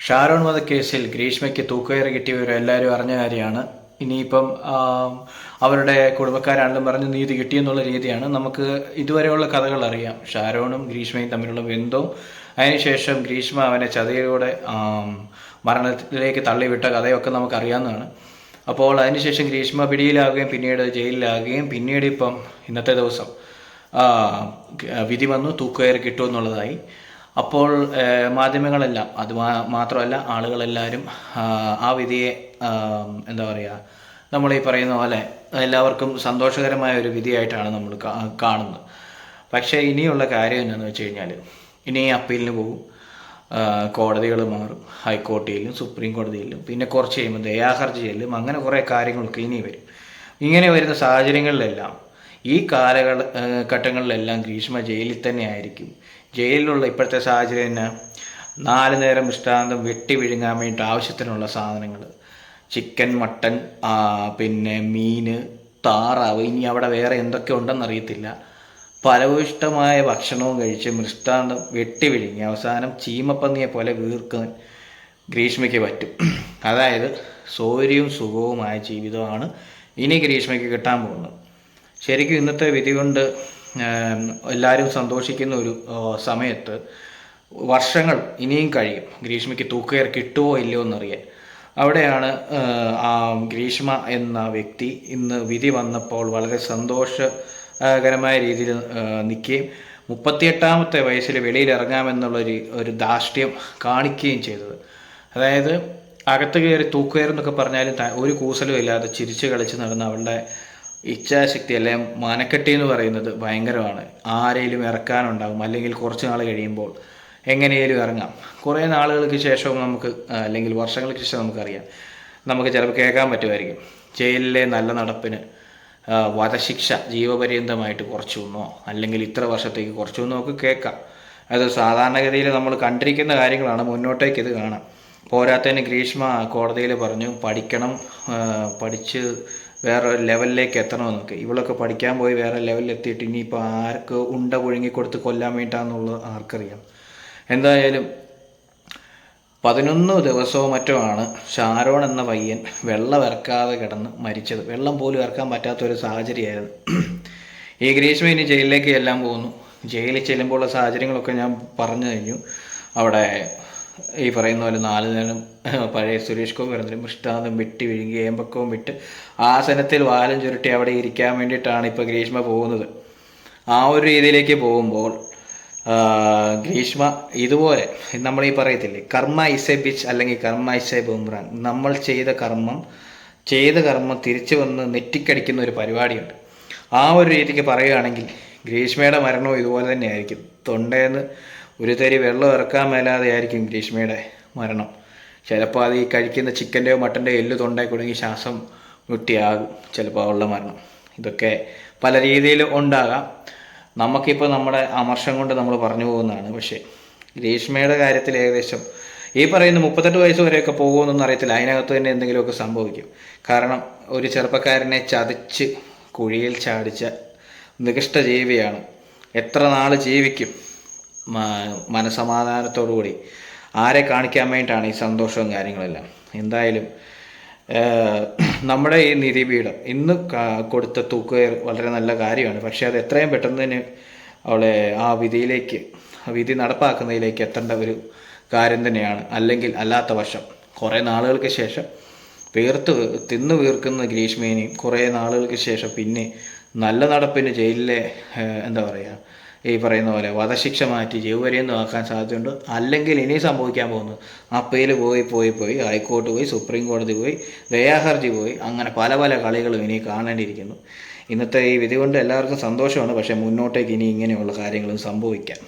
ഷാരോൺ വധക്കേസിൽ ഗ്രീഷ്മയ്ക്ക് തൂക്കുകയറ് കിട്ടിയവരെല്ലാവരും അറിഞ്ഞ കാര്യമാണ്. ഇനിയിപ്പം അവരുടെ കുടുംബക്കാരാണെങ്കിലും പറഞ്ഞ് നീതി കിട്ടിയെന്നുള്ള രീതിയാണ്. നമുക്ക് ഇതുവരെയുള്ള കഥകൾ അറിയാം. ഷാരോണും ഗ്രീഷ്മയും തമ്മിലുള്ള ബന്ധവും അതിനുശേഷം ഗ്രീഷ്മ അവനെ ചതിയിലൂടെ മരണത്തിലേക്ക് തള്ളിവിട്ട കഥയൊക്കെ നമുക്കറിയാവുന്നതാണ്. അപ്പോൾ അതിനുശേഷം ഗ്രീഷ്മ പിടിയിലാവുകയും പിന്നീട് ജയിലിലാകുകയും പിന്നീട് ഇപ്പം ഇന്നത്തെ ദിവസം വിധി വന്നു, തൂക്കുകയറ് കിട്ടുമെന്നുള്ളതായി. അപ്പോൾ മാധ്യമങ്ങളെല്ലാം അത് മാത്രമല്ല ആളുകളെല്ലാവരും ആ വിധിയെ എന്താ പറയുക, നമ്മൾ ഈ പറയുന്ന പോലെ എല്ലാവർക്കും സന്തോഷകരമായ ഒരു വിധിയായിട്ടാണ് നമ്മൾ കാണുന്നത്. പക്ഷേ ഇനിയുള്ള കാര്യം എന്താണെന്ന് വെച്ച് കഴിഞ്ഞാൽ ഇനി അപ്പീലിന് പോകും, കോടതികൾ മാറും, ഹൈക്കോടതിയിലും സുപ്രീം കോടതിയിലും പിന്നെ കുറച്ച് കഴിയുമ്പോൾ ദയാഹർജി ചെല്ലും. അങ്ങനെ കുറേ കാര്യങ്ങളൊക്കെ ഇനി വരും. ഇങ്ങനെ വരുന്ന സാഹചര്യങ്ങളിലെല്ലാം ഈ കാലഘട്ടങ്ങളിലെല്ലാം ഗ്രീഷ്മ ജയിലിൽ തന്നെ ആയിരിക്കും. ജയിലിലുള്ള ഇപ്പോഴത്തെ സാഹചര്യം 4 നേരം ദൃഷ്ടാന്തം വെട്ടി വിഴുങ്ങാൻ വേണ്ടിയിട്ട് ആവശ്യത്തിനുള്ള സാധനങ്ങൾ, ചിക്കൻ, മട്ടൻ, പിന്നെ മീന്, താറാവ്, ഇനി അവിടെ വേറെ എന്തൊക്കെ ഉണ്ടെന്നറിയത്തില്ല. ഫലഭൂയിഷ്ടമായ ഭക്ഷണവും കഴിച്ച് മൃഷ്ടാന്തം വെട്ടി വിഴുങ്ങി അവസാനം ചീമപ്പന്നിയെ പോലെ വീർക്കാൻ ഗ്രീഷ്മയ്ക്ക് പറ്റും. അതായത് സൗകര്യവും സുഖവുമായ ജീവിതമാണ് ഇനി ഗ്രീഷ്മയ്ക്ക് കിട്ടാൻ പോകുന്നത്. ശരിക്കും ഇന്നത്തെ വിധി കൊണ്ട് എല്ലാവരും സന്തോഷിക്കുന്ന ഒരു സമയത്ത് വർഷങ്ങൾ ഇനിയും കഴിയും ഗ്രീഷ്മയ്ക്ക് തൂക്കുകയർ കിട്ടുമോ ഇല്ലയോ എന്നറിയാൻ. അവിടെയാണ് ഗ്രീഷ്മ എന്ന വ്യക്തി ഇന്ന് വിധി വന്നപ്പോൾ വളരെ സന്തോഷകരമായ രീതിയിൽ നിൽക്കുകയും 38ാമത്തെ വയസ്സിൽ വെളിയിലിറങ്ങാമെന്നുള്ളൊരു ധാർഷ്ട്യം കാണിക്കുകയും ചെയ്തത്. അതായത് അകത്ത് കയറി തൂക്കുകയറെന്നൊക്കെ പറഞ്ഞാലും ഒരു കൂസലും ഇല്ലാതെ ചിരിച്ച് കളിച്ച് നടന്ന അവളുടെ ഇച്ഛാശക്തി അല്ലെ മനക്കെട്ടി എന്ന് പറയുന്നത് ഭയങ്കരമാണ്. ആരെങ്കിലും ഇറക്കാനുണ്ടാകും, അല്ലെങ്കിൽ കുറച്ച് നാൾ കഴിയുമ്പോൾ എങ്ങനെയും ഇറങ്ങാം. കുറേ നാളുകൾക്ക് ശേഷം നമുക്ക്, അല്ലെങ്കിൽ വർഷങ്ങൾക്ക് ശേഷം നമുക്കറിയാം, നമുക്ക് ചിലപ്പോൾ കേൾക്കാൻ പറ്റുമായിരിക്കും ജയിലിലെ നല്ല നടപ്പിന് വധശിക്ഷ ജീവപര്യന്തമായിട്ട് കുറച്ചുവെന്നോ അല്ലെങ്കിൽ ഇത്ര വർഷത്തേക്ക് കുറച്ചുവെന്നോ ഒക്കെ കേൾക്കാം. അത് സാധാരണഗതിയിൽ നമ്മൾ കണ്ടിരിക്കുന്ന കാര്യങ്ങളാണ്. മുന്നോട്ടേക്ക് ഇത് കാണാം. പോരാത്തതിന് ഗ്രീഷ്മ കോടതിയിൽ പറഞ്ഞു പഠിക്കണം, പഠിച്ച് വേറെ ലെവലിലേക്ക് എത്തണമെന്നൊക്കെ. ഇവളൊക്കെ പഠിക്കാൻ പോയി വേറെ ലെവലിൽ എത്തിയിട്ട് ഇനിയിപ്പോൾ ആർക്ക് ഉണ്ട പുഴുങ്ങിക്കൊടുത്ത് കൊല്ലാൻ വേണ്ടിയിട്ടാണെന്നുള്ളത് ആർക്കറിയാം. എന്തായാലും 11 ദിവസവും മറ്റോ ആണ് ഷാരോൺ എന്ന പയ്യൻ വെള്ളം ഇറക്കാതെ കിടന്ന് മരിച്ചത്. വെള്ളം പോലും ഇറക്കാൻ പറ്റാത്തൊരു സാഹചര്യമായിരുന്നു. ഈ ഗ്രീഷ്മ ഇനി ജയിലിലേക്ക് ചെല്ലാൻ പോകുന്നു. ജയിലിൽ ചെല്ലുമ്പോഴുള്ള സാഹചര്യങ്ങളൊക്കെ ഞാൻ പറഞ്ഞു കഴിഞ്ഞു. അവിടെ ഈ പറയുന്ന പോലെ 4 നേരം പഴയ സുരേഷ് ഗോപി പറഞ്ഞ മൃഷ്ടാന്തം വെട്ടി വിഴുങ്ങി ഏമ്പക്കവും വിട്ട് ആസനത്തിൽ വാലും ചുരുട്ടി അവിടെ ഇരിക്കാൻ വേണ്ടിയിട്ടാണ് ഇപ്പോൾ ഗ്രീഷ്മ പോകുന്നത്. ആ ഒരു രീതിയിലേക്ക് പോകുമ്പോൾ ഗ്രീഷ്മ ഇതുപോലെ നമ്മൾ ഈ പറയത്തില്ലേ, കർമ്മ ഇസ് എ ബിച്ച് അല്ലെങ്കിൽ കർമ്മ ഇസ് എ ബൂമറാങ്. നമ്മൾ ചെയ്ത കർമ്മം തിരിച്ചു വന്ന് നെറ്റിക്കടിക്കുന്ന ഒരു പരിപാടിയുണ്ട്. ആ ഒരു രീതിക്ക് പറയുകയാണെങ്കിൽ ഗ്രീഷ്മയുടെ മരണവും ഇതുപോലെ തന്നെ ആയിരിക്കും. തൊണ്ടേന്ന് ഒരു തരി വെള്ളം ഇറക്കാൻ മേലാതെ ആയിരിക്കും ഗ്രീഷ്മയുടെ മരണം. ചിലപ്പോൾ അത് ഈ കഴിക്കുന്ന ചിക്കൻ്റെയോ മട്ടൻ്റെയോ എല്ല് തൊണ്ടയിൽ കുടുങ്ങി ശ്വാസം മുട്ടിയാകും ചിലപ്പോൾ ഉള്ള മരണം. ഇതൊക്കെ പല രീതിയിൽ ഉണ്ടാകാം. നമുക്കിപ്പോൾ നമ്മുടെ അമർഷം കൊണ്ട് നമ്മൾ പറഞ്ഞു പോകുന്നതാണ്. പക്ഷേ ഗ്രീഷ്മയുടെ കാര്യത്തിൽ ഏകദേശം ഈ പറയുന്ന 38 വയസ്സ് വരെയൊക്കെ പോകുമെന്നൊന്നും അറിയത്തില്ല. അതിനകത്ത് തന്നെ എന്തെങ്കിലുമൊക്കെ സംഭവിക്കും. കാരണം ഒരു ചെറുപ്പക്കാരനെ ചതിച്ച് കുഴിയിൽ ചാടിച്ച നികൃഷ്ട ജീവിയാണ്. എത്ര നാൾ ജീവിക്കും മനസമാധാനത്തോടുകൂടി? ആരെ കാണിക്കാൻ വേണ്ടിയിട്ടാണ് ഈ സന്തോഷവും കാര്യങ്ങളെല്ലാം? എന്തായാലും നമ്മുടെ ഈ നീതിപീഠം ഇന്ന് കൊടുത്ത തൂക്കുകയർ വളരെ നല്ല കാര്യമാണ്. പക്ഷേ അത് എത്രയും പെട്ടെന്ന് തന്നെ അവളെ ആ വിധി നടപ്പാക്കുന്നതിലേക്ക് എത്തേണ്ട ഒരു കാര്യം തന്നെയാണ്. അല്ലെങ്കിൽ അല്ലാത്ത വശം കുറേ നാളുകൾക്ക് ശേഷം തിന്നു വീർക്കുന്ന ഗ്രീഷ്മേനെയും കുറേ നാളുകൾക്ക് ശേഷം പിന്നെ നല്ല നടപ്പിന് ജയിലിലെ എന്താ പറയുക, ഈ പറയുന്ന പോലെ വധശിക്ഷ മാറ്റി ജീവപര്യന്തം ആക്കാൻ സാധ്യതയുണ്ട്. അല്ലെങ്കിൽ ഇനി സംഭവിക്കാൻ പോകുന്നത് അപ്പീൽ പോയി ഹൈക്കോടതി പോയി സുപ്രീം കോടതി പോയി ദയാഹർജി പോയി, അങ്ങനെ പല പല കളികളും ഇനി കാണേണ്ടിയിരിക്കുന്നു. ഇന്നത്തെ ഈ വിധി കൊണ്ട് എല്ലാവർക്കും സന്തോഷമാണ്. പക്ഷേ മുന്നോട്ടേക്ക് ഇനി ഇങ്ങനെയുള്ള കാര്യങ്ങളും സംഭവിക്കാം.